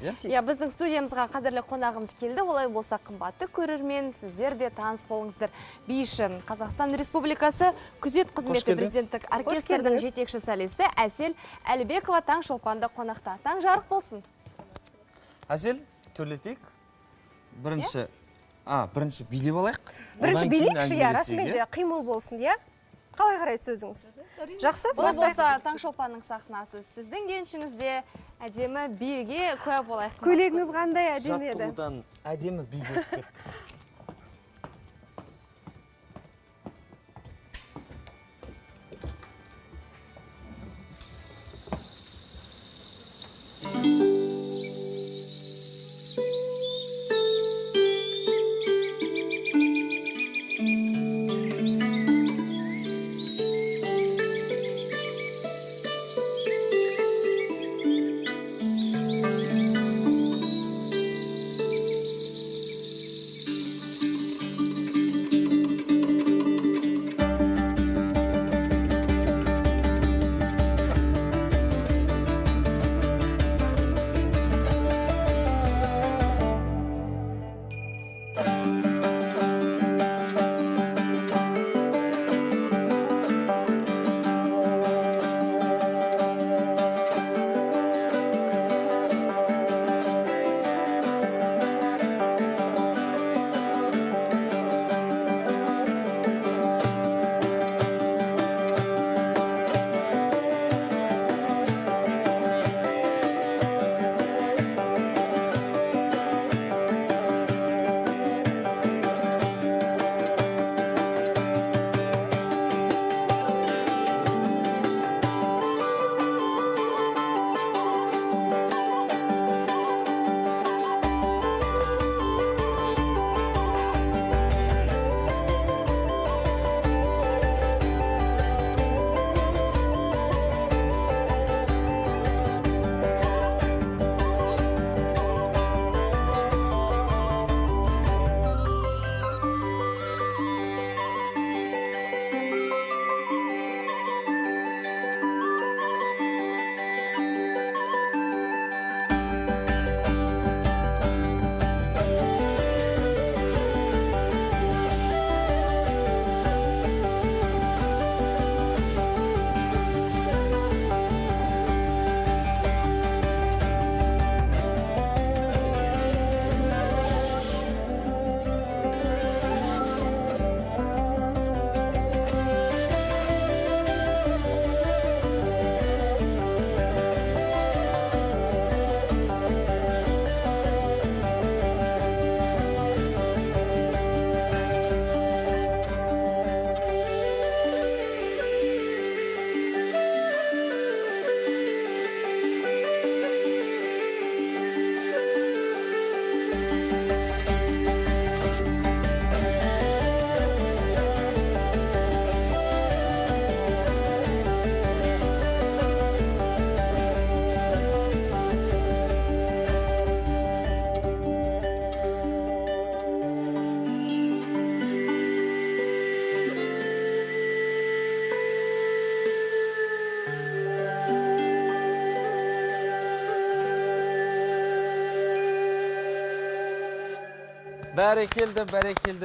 иә, біздің студиямызға қадірлі қонағымыз келді. Олай болса қымбатты көрермен, сіздер де таныс болыңыздар. Биші Қазақстан Республикасы күзет қызметі президенттік оркестрдің жетекші солисті Әсел Әлібекова Таңшолпанда қонақта. Таң жарық болсын. Әсел, төрлетейік. Бірінші билеп алайық. Бірінші билейікші, расымен қимыл болсын, иә? Қалай қарайсыз өзіңіз? Жақсы? Бұл болса Таңшолпанның сахнасы. Сіздің еншіңізде әдемі биге куә болайық. Көйлегіңіз қандай әдемі еді? Жаттығудан әдемі биге өтіп кетті.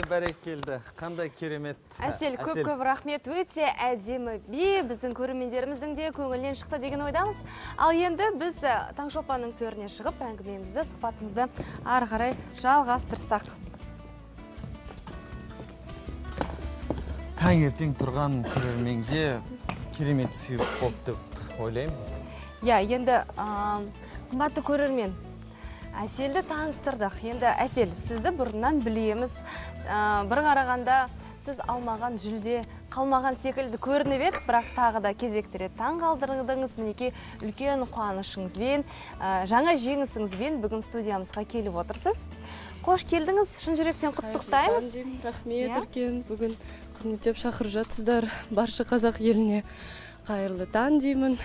Бәрекелді. Қандай керемет. Әсел, көп рахмет. Өте әдемі би, біздің көрермендеріміздің де көңілінен шықты деген ойдамыз. Ал енді біз Таңшолпанның төріне шығып, әңгімемізді, сұхбатымызды ары қарай жалғастырсақ. Таңертең тұрған көрерменге керемет сыйлық болды деп ойлаймын. Иә, енді қымбатты көрермен, Әселді таныстырдық. Енді Әсел, сізді бұрыннан білеміз. Бір қарағанда сіз алмаған жүлде қалмаған секілді көрініп еді, бірақ тағы да кезекті рет таң қалдырдыңыз. Мінекей үлкен қуанышыңызбен, жаңа жеңісіңізбен бүгін студиямызға келіп отырсыз. Қош келдіңіз, шын жүректен құттықтаймыз. Рахмет, үлкен бүгін құрметтеп шақырып жатсыздар. Барша қазақ еліне қайырлы таң деймін.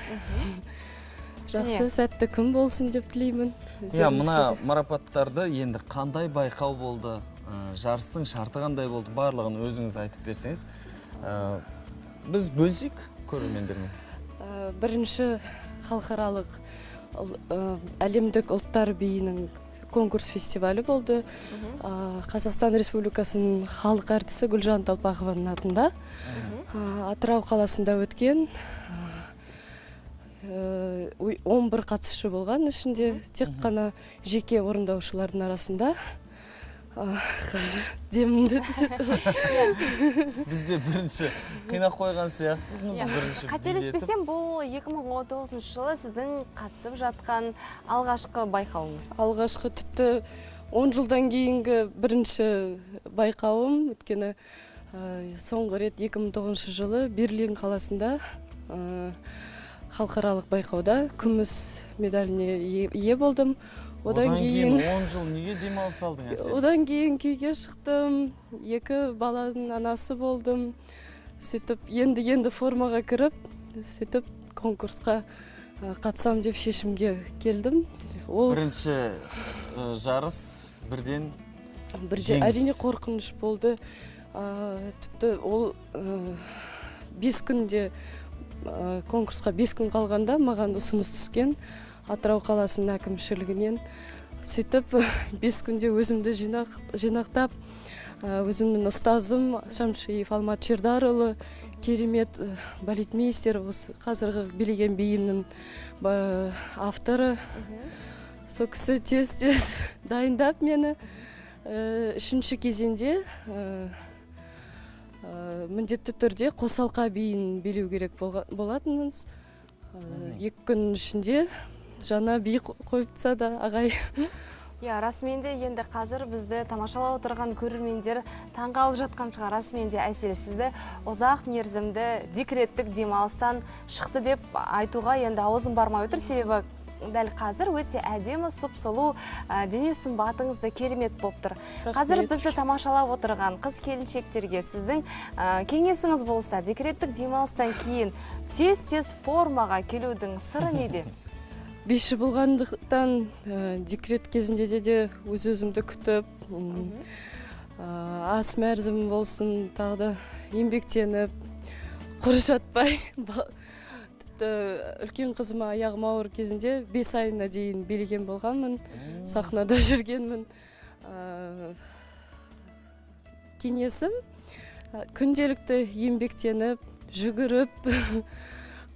Жақсы, сәтті күн болсын деп тілеймін. Иә, мына марапаттарды енді қандай байқау болды, жарыстың шарты қандай болды, барлығын өзіңіз айтып берсеңіз. Біз бөлсек көрермендермен. Бірінші халықаралық әлемдік ұлттар биінің конкурс фестивалі болды. Қазақстан Республикасының халық әртісі Гүлжан Талпақованың атында Атырау қаласында өткен. 11 қатысушы болған, ішінде тек қана жеке орындаушылардың арасында. Қазір демімді Бізде бірінші қинақ қойған сияқтымыз, бірінші қателеспесем, бұл 2019 жылы сіздің қатысып жатқан алғашқы байқауыңыз. Алғашқы тіпті 10 жылдан кейінгі бірінші байқауым, өткені соңғы рет 2009 жылы Берлин қаласында халықаралық байқауда күміс медаліне ие болдым. Одан кейін 10 жыл неге демалыс алдың, Әсел? Одан кейін күйге шықтым, 2 баланың анасы болдым. Сөйтіп, енді формаға кіріп, сөйтіп конкурсқа қатысам деп шешімге келдім. Бірінші жарыс бірден жеңіс. Әрине қорқыныш болды. Тіпті ол 5 күнде конкурсқа 5 күн қалғанда маған ұсыныс түскен. Атырау қаласының әкімшілігінен. Сөйтіп, 5 күнде өзімді жинақтап, өзімнің ұстазым Шамшиев Алмат Чердарұлы, керемет балетмейстер, қазіргі билеген биімнің авторы. Сол кісі тез дайындап мені. 3-ші кезеңде міндетті түрде қосалқа биін билеу керек болатынымыз. 2 күн ішінде жаңа би қойыпса да ағай. Расымен де енді қазір бізді тамашалап отырған көрермендер таңғалып жатқан шығар. Расымен де Әсел, сізді ұзақ мерзімді декреттік демалыстан шықты деп айтуға енді аузым бармай отыр, себебі дәл қазір өте әдемі, сұп-сұлу, дене сымбатыңызды керемет болып тұр. Қазір бізді тамашалап отырған қыз келіншектерге сіздің кеңесіңіз болса, декреттік демалыстан кейін тез формаға келудің сыры неде? Биші болғандықтан декрет кезінде де өз-өзімді күтіп, ас мәрзім болсын, тағда еңбектеніп, құр жатпай. Үлкен қызыма аяғым ауыр кезінде 5 айына дейін билеген болғанмын, сахнада жүргенмін. Кеңесім күнделікті еңбектеніп, жүгіріп,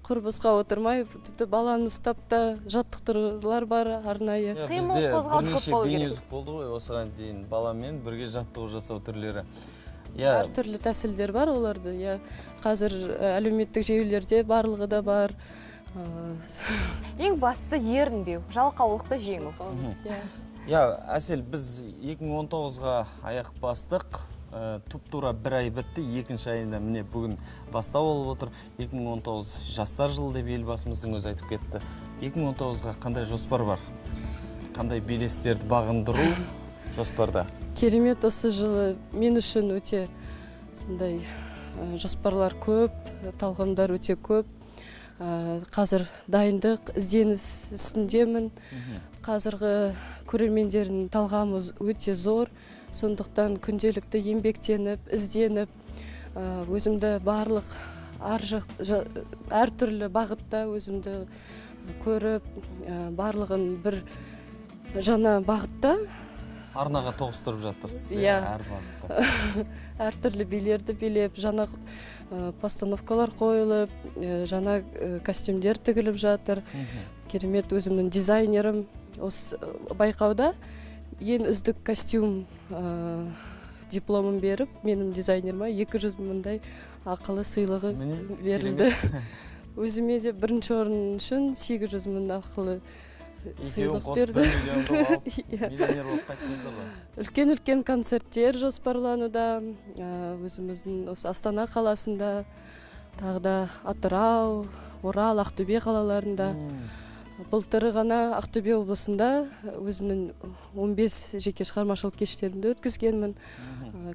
құрбысқа отырмай, тіпті баланы ұстап та жаттықтырулар бар арнайы. Бізде бірнеше бейнезік болды ғой, осыған дейін баламен бірге жаттығу жасау түрлері. Әртүрлі тәсілдер бар оларды. Қазір әлеуметтік желілерде барлығы да бар. Ең бастысы ерінбеу, жалқаулықты жеңу. Әсел, біз 2019-ға аяқ бастық. Тұп-тура 1 ай бітті, 2-ші айында міне бүгін бастау болып отыр. 2019 жастар жылы деп елбасымыздың өзі айтып кетті. 2019-ға қандай жоспар бар? Қандай белестерді бағындыру жоспарда? Керемет, осы жылы мен үшін өте сондай жоспарлар көп, талғамдар өте көп. Қазір дайындық, ізденіс үстіндемін. Қазіргі көрермендердің талғамы өте зор. Сондықтан күнделікті еңбектеніп, ізденіп, өзімді барлық әртүрлі бағытта өзімді көріп, барлығын бір жаңа бағытта арнаға тоғыстырып жатырсыз, әр бағытта. Әртүрлі билерді билеп, жаңа постановкалар қойылып, жаңа костюмдер тігіліп жатыр. Керемет, өзімнің дизайнерім осы байқауда ең үздік костюм дипломын беріп, менің дизайнеріма 200 мыңдай ақылы сыйлығы берілді. Өзіме де бірінші орын үшін 800 мың ақылы сыйлық берді. Миллионер болып қайтқыздар ба? Үлкен концерттер жоспарлануда, өзіміздің Астана қаласында, тағда Атырау, Орал, Ақтөбе қалаларында. Былтыры ғана Ақтөбе облысында өзімнің 15 жеке шығармашылық кештерімді өткізгенмін.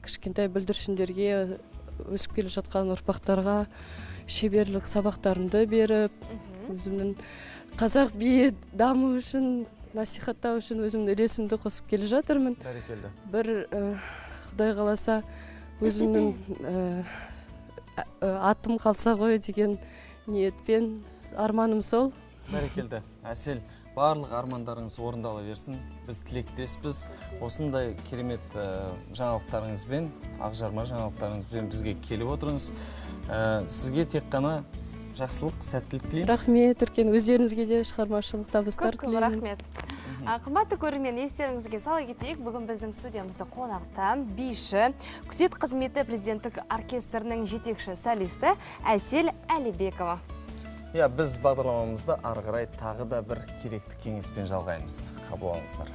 Кішкентай бүлдіршіндерге, өсіп келе жатқан ұрпақтарға шеберлік сабақтарымды беріп, өзімнің қазақ биі даму үшін, насихаттау үшін өзімнің үлесімді қосып келе жатырмын. Бәрекелді. Бір Құдай қаласа өзімнің атым қалса ғой деген ниетпен, арманым сол. Бәрекелді. Әсел, барлық армандарыңыз орындала берсін. Біз тілектеспіз. Осындай керемет жаңалықтарыңызбен, ақжарма жаңалықтарыңызбен бізге келіп отырыңыз. Сізге тек қана жақсылық, сәттілік тілейміз. Рахмет, үлкен өздеріңізге де шығармашылық табыстар Көп тілеймін. рахмет. Қымбатты көрермен, естеріңізге сала кетейік, бүгін біздің студиямызда қонақта биші, күзет қызметі президенттік оркестрінің жетекші солисті Әсел Әлібекова. Біз бағдарламамызды ары қарай тағы да бір керекті кеңеспен жалғаймыз. Қабыл алыңыздар.